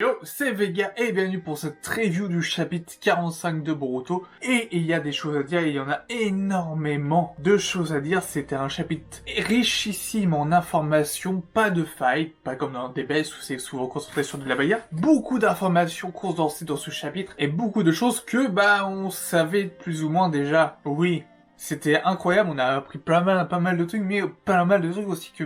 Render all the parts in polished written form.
Yo, c'est Vega et bienvenue pour cette review du chapitre 45 de Boruto. Et il y a des choses à dire, il y en a énormément de choses à dire. C'était un chapitre richissime en informations, pas de fight, pas comme dans DBS où c'est souvent concentré sur de la bagarre. Beaucoup d'informations condensées dans ce chapitre et beaucoup de choses que, on savait plus ou moins déjà. Oui. C'était incroyable, on a appris pas mal de trucs, mais pas mal de trucs aussi que,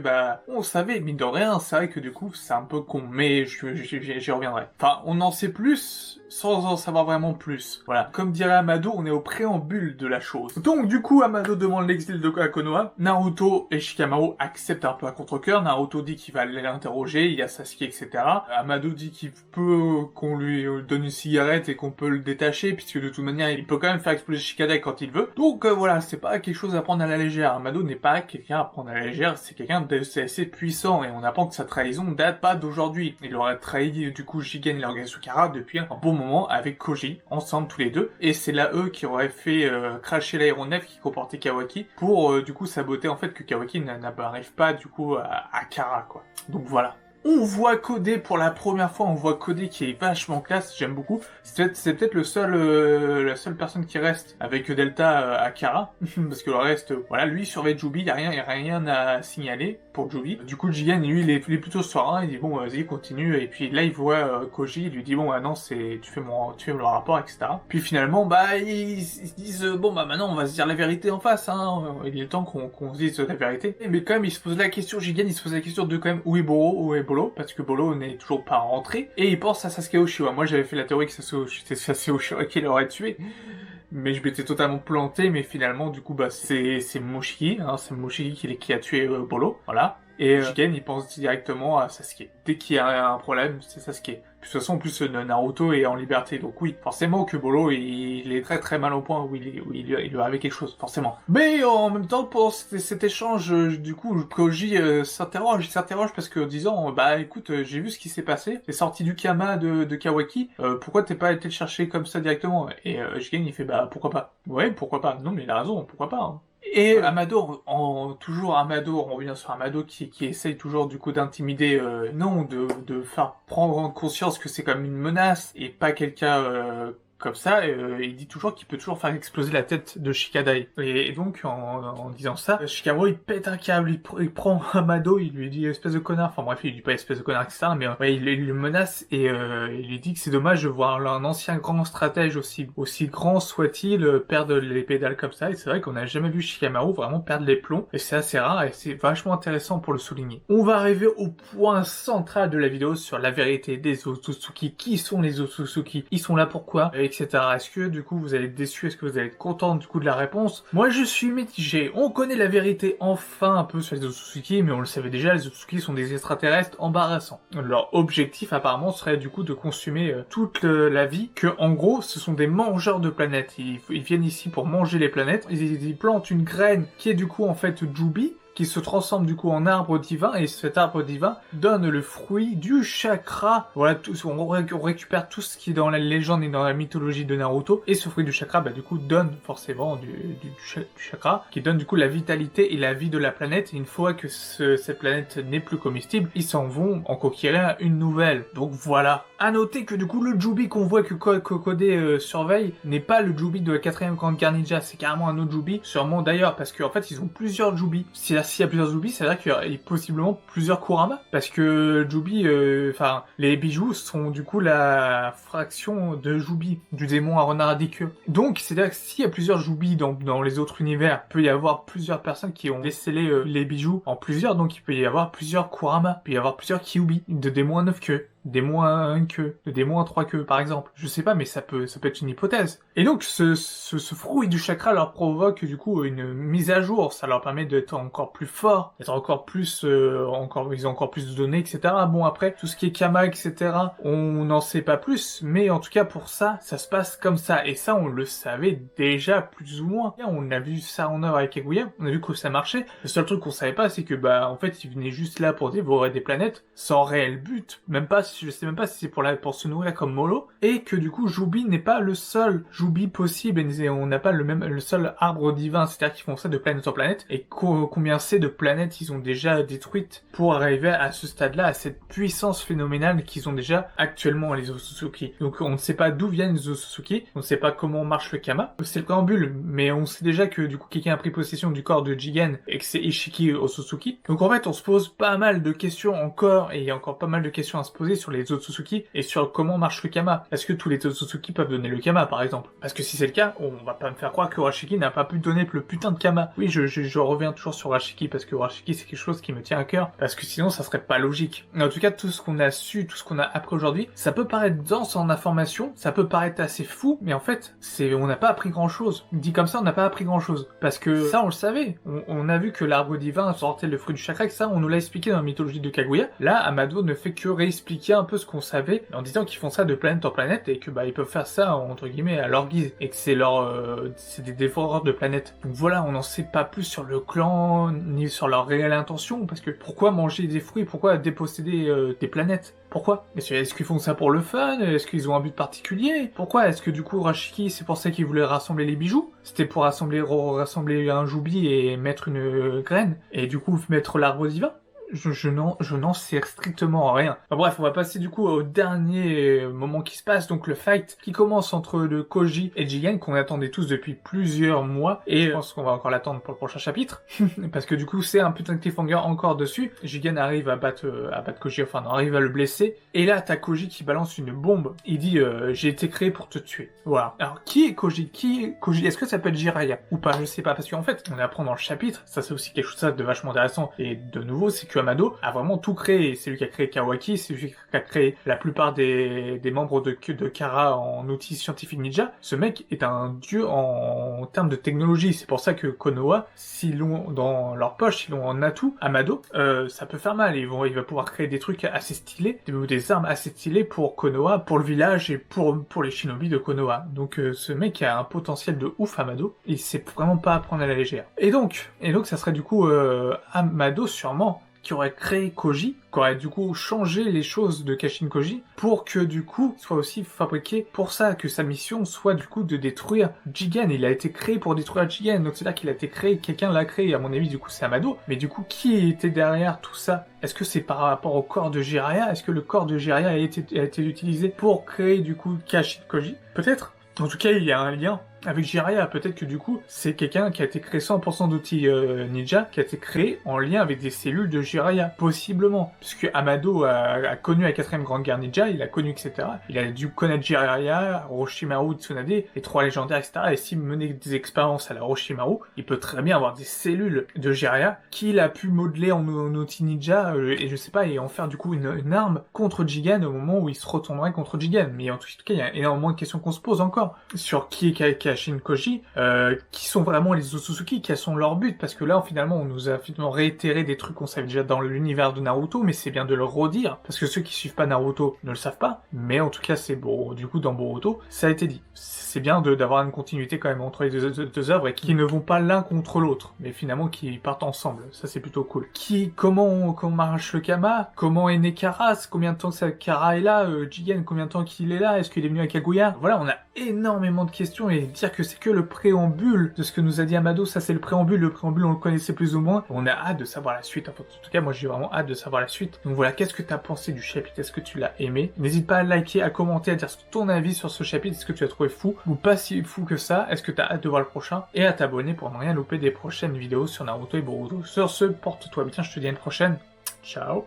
on savait, mine de rien, c'est vrai que du coup, c'est un peu con, mais j'y reviendrai. Enfin, on en sait plus, sans en savoir vraiment plus. Voilà. Comme dirait Amado, on est au préambule de la chose. Donc, du coup, Amado demande l'exil de Konoha, Naruto et Shikamaru acceptent un peu à contre-cœur, Naruto dit qu'il va aller l'interroger, il y a Sasuke, etc. Amado dit qu'il peut, qu'on lui donne une cigarette et qu'on peut le détacher, puisque de toute manière, il peut quand même faire exploser Shikadai quand il veut. Donc, voilà, c'est pas quelque chose à prendre à la légère. Amado n'est pas quelqu'un à prendre à la légère, c'est quelqu'un d'assez puissant, et on apprend que sa trahison date pas d'aujourd'hui. Il aurait trahi, du coup, Jigen et l'Organisukara depuis un bon moment avec Koji, ensemble tous les deux, et c'est là eux qui auraient fait cracher l'aéronef qui comportait Kawaki, pour du coup saboter en fait que Kawaki n'arrive pas du coup à Kara, quoi. Donc voilà. On voit Kodé pour la première fois, on voit Kodé qui est vachement classe, j'aime beaucoup. C'est peut-être la seule personne qui reste avec Delta à Kara, parce que le reste, voilà, lui surveille Jubi, y a rien à signaler pour Jubi. Du coup, Jigen, lui, il est plutôt serein, il dit bon, vas-y, continue, et puis là, il voit Koji, il lui dit bon, non, tu fais le rapport, etc. Puis finalement, ils se disent bon, maintenant, on va se dire la vérité en face, hein, il est temps qu'on se dise la vérité. Mais quand même, il se pose la question, Jigen, il se pose la question de quand même où est Bolo, parce que Bolo n'est toujours pas rentré, et il pense à Sasuke Uchiwa. Moi, j'avais fait la théorie que Sasuke Uchiwa qui l'aurait tué, mais je m'étais totalement planté, mais finalement, du coup, c'est Moshiki, hein, c'est Moshiki qui a tué Bolo, voilà. Et Jigen, il pense directement à Sasuke. Dès qu'il y a un problème, c'est Sasuke. Puis de toute façon, en plus, Naruto est en liberté, donc oui, forcément que Bolo, il est très mal au point où il lui arrive quelque chose, forcément. Mais en même temps, pour cet échange, du coup, Koji s'interroge parce que disant, écoute, j'ai vu ce qui s'est passé, t'es sorti du Kama de Kawaki, pourquoi t'es pas été le chercher comme ça directement? Et Jigen, il fait, pourquoi pas? Ouais, pourquoi pas? Non, mais il a raison, pourquoi pas, hein. Et Amado, toujours Amado, on revient sur Amado qui essaye toujours du coup d'intimider, de faire prendre conscience que c'est comme une menace et pas quelqu'un comme ça, il dit toujours qu'il peut toujours faire exploser la tête de Shikadai. Et donc, en disant ça, Shikamaru, il pète un câble, il prend Amado, il lui dit espèce de connard, enfin bref, il lui dit pas espèce de connard, etc., mais il le menace et il lui dit que c'est dommage de voir un ancien grand stratège aussi grand soit-il perdre les pédales comme ça, et c'est vrai qu'on n'a jamais vu Shikamaru vraiment perdre les plombs, et c'est assez rare, et c'est vachement intéressant pour le souligner. On va arriver au point central de la vidéo sur la vérité des Otsutsuki. Qui sont les Otsutsuki? Ils sont là pourquoi? Etc. Est-ce que du coup vous allez être déçu? Est-ce que vous allez être content du coup de la réponse? Moi je suis mitigé. On connaît la vérité enfin un peu sur les Otsutsuki, mais on le savait déjà, les Otsutsuki sont des extraterrestres embarrassants. Leur objectif apparemment serait du coup de consommer toute la vie, que en gros ce sont des mangeurs de planètes. Ils viennent ici pour manger les planètes, ils plantent une graine qui est du coup en fait Jubi, qui se transforme du coup en arbre divin, et cet arbre divin donne le fruit du chakra. Voilà, on récupère tout ce qui est dans la légende et dans la mythologie de Naruto, et ce fruit du chakra, du coup, donne forcément du chakra, qui donne du coup la vitalité et la vie de la planète, et une fois que cette planète n'est plus comestible, ils s'en vont en conquérir une nouvelle. Donc voilà. À noter que du coup, le Jubi qu'on voit que Kodé surveille n'est pas le Jubi de la 4ème grande guerre ninja, c'est carrément un autre Jubi, sûrement d'ailleurs, parce qu'en fait, ils ont plusieurs Jubi. S'il y a plusieurs Jubi, ça veut dire qu'il y a possiblement plusieurs Kurama, parce que Jubi, les bijoux sont du coup la fraction de Jubi, du démon à renard à dix queues. Donc, c'est-à-dire que s'il y a plusieurs Jubi dans les autres univers, il peut y avoir plusieurs personnes qui ont décelé les bijoux en plusieurs, donc il peut y avoir plusieurs Kurama, il peut y avoir plusieurs Kyubi, de démons à 9 queues, démons à 1 queue, de démons à 3 queues, par exemple. Je sais pas, mais ça peut être une hypothèse. Et donc, ce fruit du chakra leur provoque, du coup, une mise à jour. Ça leur permet d'être encore plus forts, d'être encore plus, ils ont encore plus de données, etc. Bon, après, tout ce qui est Kama, etc., on n'en sait pas plus, mais en tout cas, pour ça se passe comme ça. Et ça, on le savait déjà, plus ou moins. On a vu ça en œuvre avec Kaguya, on a vu que ça marchait. Le seul truc qu'on savait pas, c'est que, en fait, ils venaient juste là pour dévorer des planètes, sans réel but, même pas je sais même pas si c'est pour se nourrir comme Molo, et que du coup Joubi n'est pas le seul Joubi possible, et on n'a pas le seul arbre divin, c'est-à-dire qu'ils font ça de planète en planète, et combien c'est de planètes ils ont déjà détruites pour arriver à ce stade-là, à cette puissance phénoménale qu'ils ont déjà actuellement les Otsutsuki. Donc on ne sait pas d'où viennent les Otsutsuki, on ne sait pas comment marche le Kama, c'est le préambule, mais on sait déjà que du coup quelqu'un a pris possession du corps de Jigen et que c'est Ishiki Otsutsuki. Donc en fait on se pose pas mal de questions encore, et il y a encore pas mal de questions à se poser sur les Otsutsuki et sur comment marche le Kama. Est-ce que tous les Otsutsuki peuvent donner le Kama par exemple? Parce que si c'est le cas, on va pas me faire croire que Urashiki n'a pas pu donner le putain de Kama. Oui, je reviens toujours sur Urashiki parce que Urashiki c'est quelque chose qui me tient à cœur, parce que sinon ça serait pas logique. En tout cas, tout ce qu'on a su, tout ce qu'on a appris aujourd'hui, ça peut paraître dense en information, ça peut paraître assez fou, mais en fait, on n'a pas appris grand chose. Dit comme ça, on n'a pas appris grand chose. Parce que ça, on le savait. On a vu que l'arbre divin sortait le fruit du chakra, et ça, on nous l'a expliqué dans la mythologie de Kaguya. Là, Amado ne fait que réexpliquer un peu ce qu'on savait, en disant qu'ils font ça de planète en planète, et que ils peuvent faire ça, entre guillemets, à leur guise, et que c'est des dévoreurs de planètes. Donc voilà, on n'en sait pas plus sur le clan, ni sur leur réelle intention, parce que pourquoi manger des fruits, pourquoi déposséder des planètes? Pourquoi? Est-ce qu'ils font ça pour le fun? Est-ce qu'ils ont un but particulier? Pourquoi? Est-ce que du coup Urashiki, c'est pour ça qu'il voulait rassembler les bijoux? C'était pour rassembler un joubi et mettre une graine? Et du coup mettre l'arbre divin? Je n'en sais strictement rien. Enfin, bref, on va passer du coup au dernier moment qui se passe, donc le fight qui commence entre le Koji et Jigen, qu'on attendait tous depuis plusieurs mois, et je pense qu'on va encore l'attendre pour le prochain chapitre, parce que du coup c'est un putain de cliffhanger encore dessus. Jigen arrive à battre Koji, enfin non, arrive à le blesser, et là t'as Koji qui balance une bombe, il dit j'ai été créé pour te tuer. Voilà. Alors qui est Koji? Est-ce que ça peut être Jiraiya ou pas? Je sais pas, parce qu'en fait on apprend dans le chapitre, ça c'est aussi quelque chose de vachement intéressant, et de nouveau c'est que Amado a vraiment tout créé. C'est lui qui a créé Kawaki, c'est lui qui a créé la plupart des membres de Kara en outils scientifiques ninja. Ce mec est un dieu en termes de technologie. C'est pour ça que Konoha, s'ils l'ont dans leur poche, s'ils l'ont en atout, Amado, ça peut faire mal. Il va pouvoir créer des trucs assez stylés, des armes assez stylées pour Konoha, pour le village et pour les shinobi de Konoha. Donc ce mec a un potentiel de ouf, Amado, et c'est vraiment pas à prendre à la légère. Et donc ça serait du coup Amado sûrement qui aurait créé Koji, qui aurait du coup changé les choses de Kashin Koji pour que du coup soit aussi fabriqué pour ça, que sa mission soit du coup de détruire Jigen. Il a été créé pour détruire Jigen, donc c'est là qu'il a été créé, quelqu'un l'a créé, à mon avis du coup c'est Amado, mais du coup qui était derrière tout ça? Est-ce que c'est par rapport au corps de Jiraiya? Est-ce que le corps de Jiraiya a été utilisé pour créer du coup Kashin Koji? Peut-être. En tout cas, il y a un lien avec Jiraiya. Peut-être que du coup, c'est quelqu'un qui a été créé 100% d'outils ninja, qui a été créé en lien avec des cellules de Jiraiya. Possiblement. Puisque Amado a connu la 4ème grande guerre ninja, il a connu, etc. Il a dû connaître Jiraiya, Orochimaru, Tsunade, les 3 légendaires, etc. Et s'il menait des expériences à la Orochimaru, il peut très bien avoir des cellules de Jiraiya qu'il a pu modeler en outil ninja, et je sais pas, et en faire du coup une arme contre Jigen au moment où il se retournerait contre Jigen. Mais en tout cas, il y a énormément de questions qu'on se pose encore sur qui est Kashin Koji, qui sont vraiment les Otsutsuki, quels sont leurs buts, parce que là finalement on nous a finalement réitéré des trucs qu'on savait déjà dans l'univers de Naruto, mais c'est bien de le redire, parce que ceux qui suivent pas Naruto ne le savent pas, mais en tout cas c'est bon, du coup dans Boruto, ça a été dit. C'est bien d'avoir une continuité quand même entre les deux œuvres, et qui ne vont pas l'un contre l'autre, mais finalement qui partent ensemble, ça c'est plutôt cool. Comment marche le Kama? Comment est né Kara? Combien de temps que Kara est là? Jigen, combien de temps qu'il est là? Est-ce qu'il est venu à Kaguya? Voilà, on a énormément de questions, et dire que c'est que le préambule de ce que nous a dit Amado, ça c'est le préambule on le connaissait plus ou moins, on a hâte de savoir la suite, enfin, en tout cas moi j'ai vraiment hâte de savoir la suite. Donc voilà, qu'est-ce que t'as pensé du chapitre? Est-ce que tu l'as aimé? N'hésite pas à liker, à commenter, à dire ton avis sur ce chapitre, est-ce que tu as trouvé fou ou pas si fou que ça? Est-ce que t'as hâte de voir le prochain? Et à t'abonner pour ne rien louper des prochaines vidéos sur Naruto et Boruto. Sur ce, porte-toi bien, je te dis à une prochaine, ciao.